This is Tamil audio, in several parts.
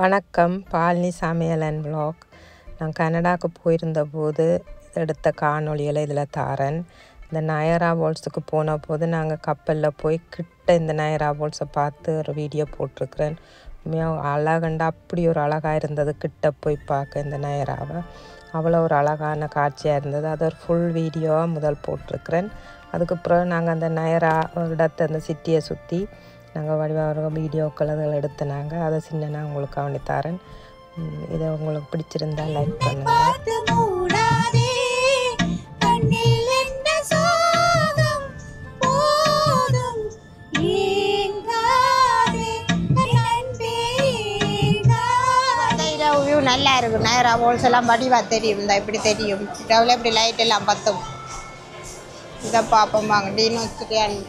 வணக்கம், பாலினி சமையல் அண்ட் விலாக். நான் கனடாவுக்கு போயிருந்தபோது எடுத்த காணொளிகளை இதில் தாரேன். இந்த நயரா ஃபால்ஸுக்கு போன போது நாங்கள் கப்பலில் போய் கிட்ட இந்த நயரா ஃபால்ஸை பார்த்து ஒரு வீடியோ போட்டிருக்கிறேன். உண்மையாக அழகண்டா, அப்படி ஒரு அழகாக இருந்தது. கிட்ட போய் பார்க்க இந்த நயராவை அவ்வளோ ஒரு அழகான காட்சியாக இருந்தது. அதை ஒரு ஃபுல் வீடியோவாக முதல் போட்டிருக்கிறேன். அதுக்கப்புறம் நாங்கள் அந்த நயரா இடத்தை அந்த சிட்டியை சுற்றி நாங்கள் வடிவாக வீடியோக்கள் அதில் எடுத்துனாங்க. அதை சின்ன நான் உங்களுக்கு அவனி தரேன். இதை உங்களுக்கு பிடிச்சிருந்தா லைக் பண்ணுங்கள். நல்லா இருக்கு. நயரா ஃபால்ஸ் எல்லாம் வடிவா தெரியும். இந்த இப்படி தெரியும். டவுல இப்படி லைட் எல்லாம் பத்தும். இதை பார்ப்போம் வாங்க. டீனோஸ்டியான்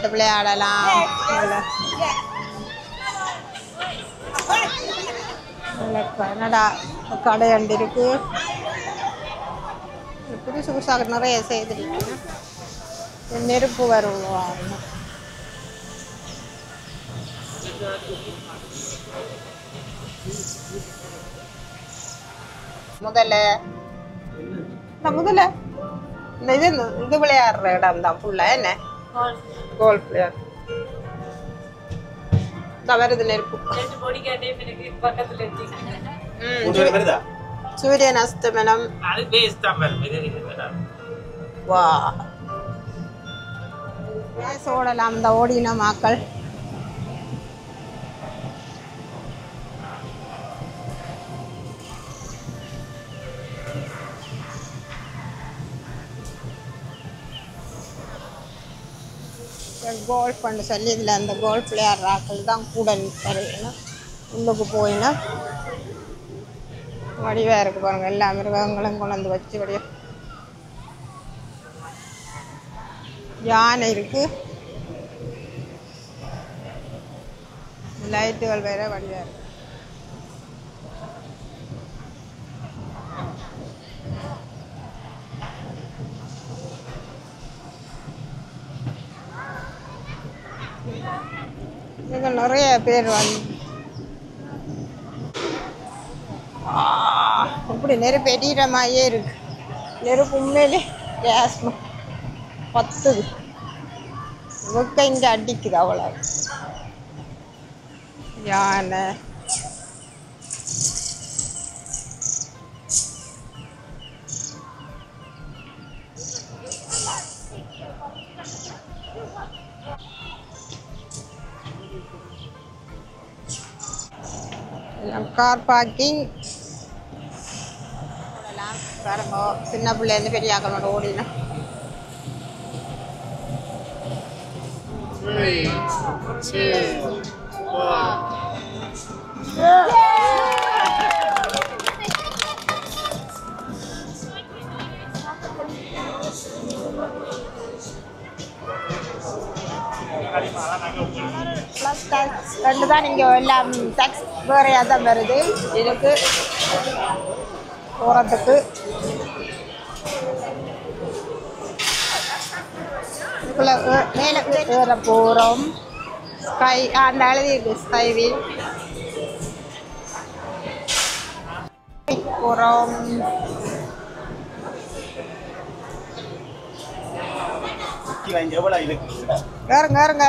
விளையாடலாம். கனடா கடை அண்டு இருக்கு. புதுசு புதுசாக நிறைய செய்திருக்கு. நெருப்பு வருவாங்க. முதல்ல இந்த இது விளையாடுற இடம் தான் ஃபுல்லா. என்ன கோல்ஃப் விளையாடு வருது நெருப்பு. சூரியன் அஸ்தமனம். வா ஓடலாம் இந்த ஓடின மக்கள். கோல்ஃப் பண்ண சொல்லி இதில் அந்த கோல்ஃப் விளையாடுற ஆக்கள் தான் கூட தருவேன்னா உள்ளுக்கு போயினா வடிவாக இருக்கு பாருங்க. எல்லா மிருகங்களும் கொண்டு வச்சு வடிவா. யானை இருக்கு. லைட்டுகள் வேற வடிவாக இருக்கு. இங்கே நிறைய பேர் வந்து இப்படி நெருப்பு எரியிற மாதிரியே இருக்கு. நெருப்பு உண்மையிலே கேஸ் பத்துது. வெக்க இங்கே அடிக்குது. அவ்வளோ யானை கார் பார்க்கிங். பாருங்க, சின்ன பிள்ளைலேருந்து பெரிய ஆக்களோட ஓடினா. ப்ளஸ் டேக்ஸ் ரெண்டு தான். நீங்கள் எல்லாம் டேக்ஸ் வேறையாக தான் வருது. இதுக்கு போகிறதுக்கு இதுக்குள்ள மேலே ஏற போகிறோம். ஸ்கை அந்த அழுதி இருக்குது. ஸ்கைவில் போகிறோம். ஏறுங்க.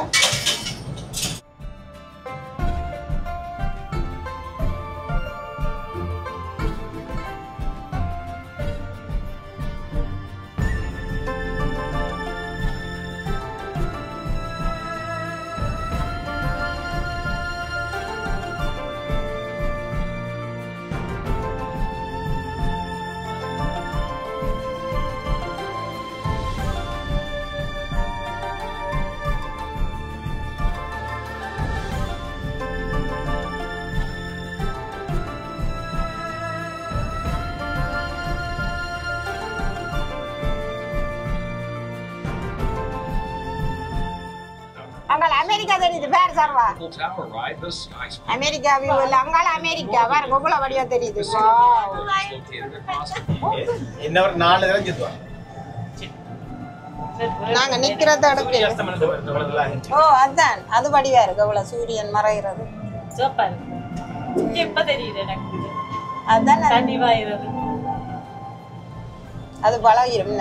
அமெரிக்கா தெரியுது பேர் சர்வா அமெரிக்கா வியூ இல்ல அங்கால அமெரிக்கா வேற கோகுல வடிவா தெரியுது இன்னொரு 4 தடவை சுத்துவோம் நாங்க நிக்கிறத எடுக்க ஓ அதான் அது வடிவா இருக்கு அவ்வளவு சூரியன் மறைகிறது சூப்பர் இங்க இப்ப தெரியுது எனக்கு அதான் தண்ணி வாயிறது அது பழகிரும்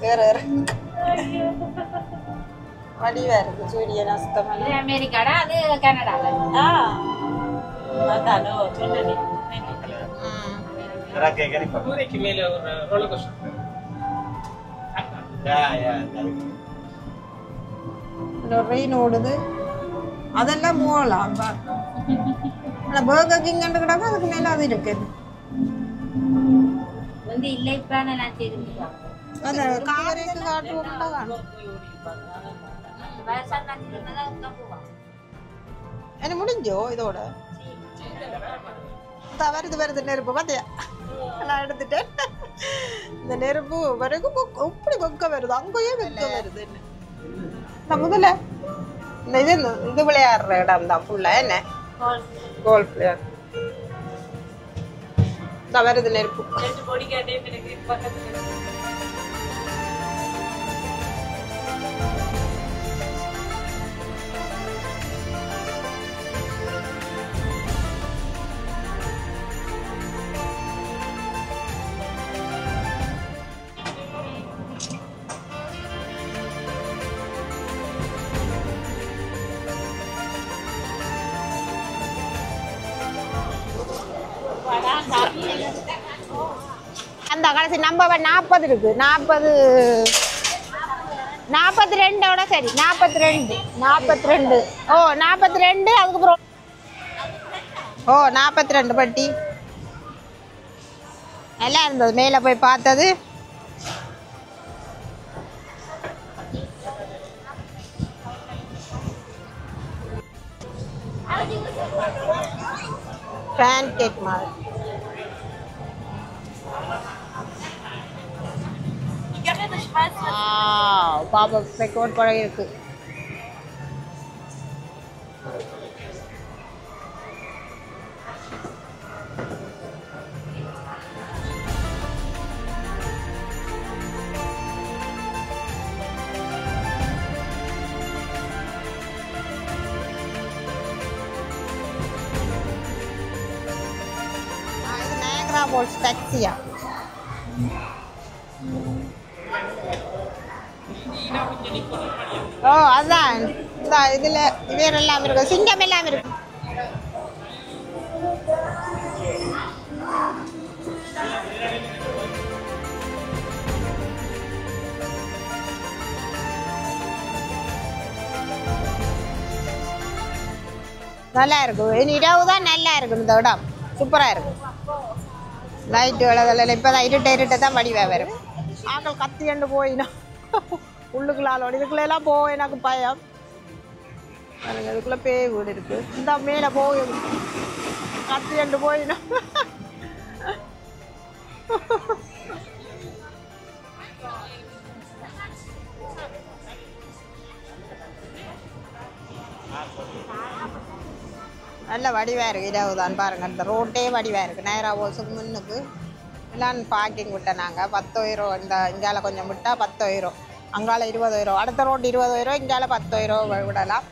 வேற வேற வடிவா இருக்கு சூரியன் அஸ்தமனம் இது அமெரிக்காடா அது கனடால அதானோ சொன்னேன் தூரைக்கு மேல ஒரு ரோலர் கோஸ்டர் ரெயின் ஓடுது அதெல்லாம் மூவலாம் ஆனா பர்கர் கிங் கிடக்கு அதுக்கு மேல அது இருக்கு வந்து இல்லை இப்ப நான் தெரிஞ்சுக்கோ அந்த காருக்கு காட்டுவோம் வயசான தான் போவான் என்ன முடிஞ்சோ இதோட வருது நெருப்பு பார்த்தியா நான் எடுத்துட்டேன் இந்த நெருப்பு வரைக்கும் இப்படி வெக்க வருது அங்கேயே வெக்க வருது நான் முதல்ல இந்த இது விளையாடுற இடம் தான் ஃபுல்லா என்ன கோல்ஃப் விளையாடு இந்த வருது நெருப்பு அந்த கடைசி நம்பர் 40 இருக்கு 42 சரி 42 ஓ 42 அதுக்கப்புறம் ஓ 42 பட்டி நல்லா இருந்தது மேலே போய் பார்த்தது பேன் கேக் மாதிரி பாப்பா பெக்கோட் பழகி இருக்கு இது நயகரா ஃபால்ஸ் டாக்ஸியா ஓ அதான் இதுல வேற எல்லாம் இருக்கு சிங்கம் எல்லாம் இருக்கு நல்லா இருக்கும் இனி இரவு தான் நல்லா இருக்கும் இந்த இடம் சூப்பரா இருக்கும் லைட்டு விளதல்ல இப்பதான் இருட்ட தான் வடிவா வரும் ஆக்கள் கத்தி கண்டு போயிடும் உள்ளுக்குள்ளாலோட இதுக்குள்ள எல்லாம் போக எனக்கு பயம் எனக்கு அதுக்குள்ள பேய் வீடு இருக்கு இந்த மேல போய் கத்தி கண்டு போயிடும் நல்ல வடிவா இருக்கு இரவுதான் பாருங்க இந்த ரோட்டே வடிவா இருக்கு நயரா போல்ஸுக்கு முன்னுக்கு எல்லாம் பார்க்கிங் விட்டேனாங்க 10,000 இந்த இங்கால கொஞ்சம் விட்டா 10,000 அங்கால 20,000 அடுத்த ரோட்டு 20,000 இங்கால 10,000 விடலாம்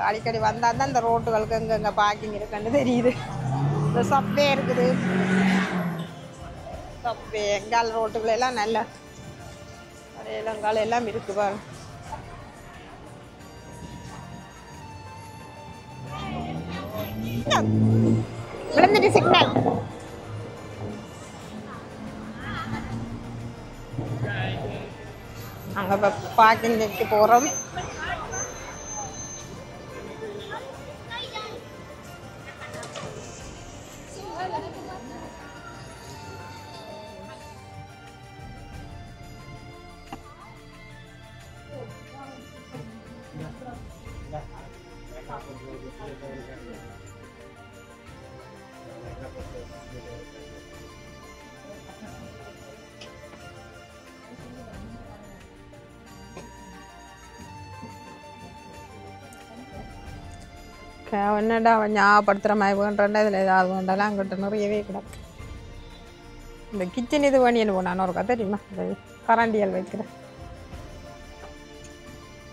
அடிக்கடி வந்தால் தான் இந்த ரோட்டுகளுக்கு எங்கெங்கே பார்க்கிங் இருக்குன்னு தெரியுது இந்த சப்வே இருக்குது சப்வே எங்கால ரோட்டுகள் எல்லாம் நல்ல இளங்கால எல்லாம் இருக்கு பாருங்க விழுந்துட்டு சிக்னல் அங்க பார்க்கிங்க்கு போறோம் என்னடா அவன் ஞாபகப்படுத்துகிற மாதிரி வேண்டாண்டா இதில் ஏதாவது வேண்டாலும் அங்கிட்ட நிறையவே கிடக்கு. இந்த கிச்சன் இது வேணியன்னு போனான் ஒரு கதை தெரியுமா? இந்த கரண்டியல் வைக்கிறேன்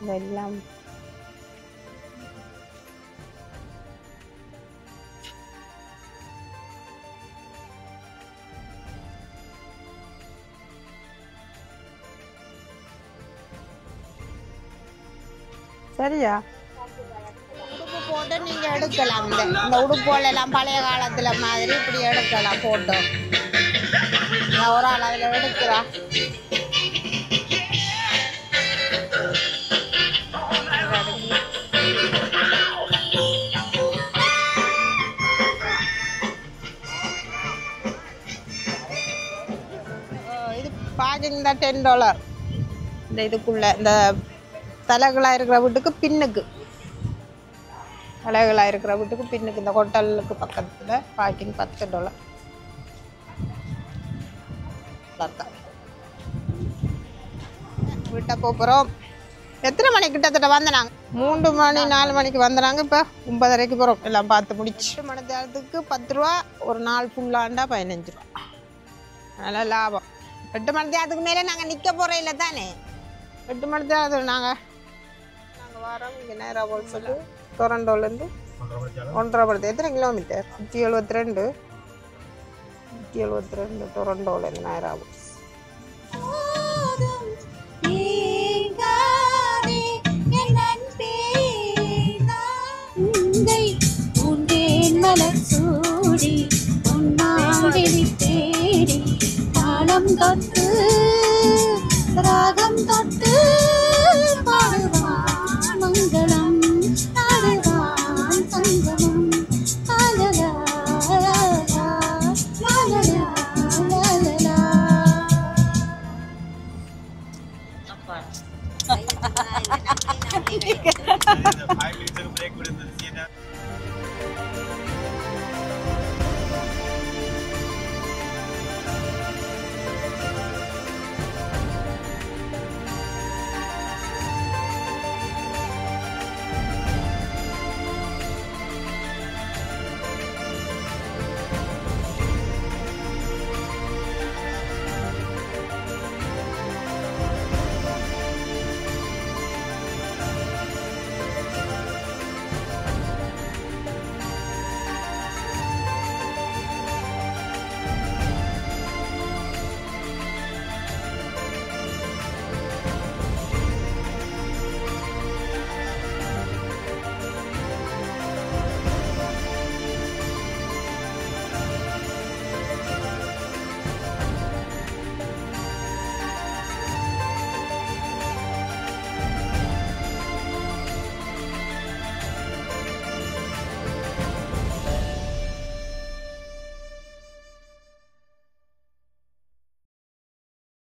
இதெல்லாம் சரியா? உடுப்பு போட்டு நீங்கள் எடுக்கலாம். இந்த உடுப்போல் எல்லாம் பழைய காலத்தில் மாதிரி இப்படி எடுக்கலாம் போட்டோ. ஒரு ஆள் அதில் எடுக்கிறா. இது பார்க்கிங் தான் $10. இந்த இதுக்குள்ள இந்த தலைகளாக இருக்கிற வீட்டுக்கு பின்னுக்கு தலைகளாக இருக்கிற வீட்டுக்கு பின்னுக்கு இந்த ஹோட்டலுக்கு பக்கத்தில் பார்க்கிங் $10. வீட்டை போகிறோம். எத்தனை மணிக்கு கிட்டத்தட்ட வந்தனாங்க? 3 மணி 4 மணிக்கு வந்துனாங்க. இப்போ 9:30க்கு போகிறோம். எல்லாம் பார்த்து முடிச்சு 8 மணி நேரத்துக்கு $10. ஒரு நாள் ஃபுல்லாண்டா $15. நல்லா லாபம். 8 மணி நேரத்துக்கு மேலே நாங்கள் நிற்க போகிறோம் இல்லை தானே? 8 மணி நேரத்தில் நாங்கள் வரோம். இங்கே நேராக போல்ஸுக்கு டொரண்டோலேருந்து 1.5 மணி. எத்தனை கிலோமீட்டர்? 172 டொரண்டோலேருந்து நேராக போல்ஸ். ராகம் தொட்டு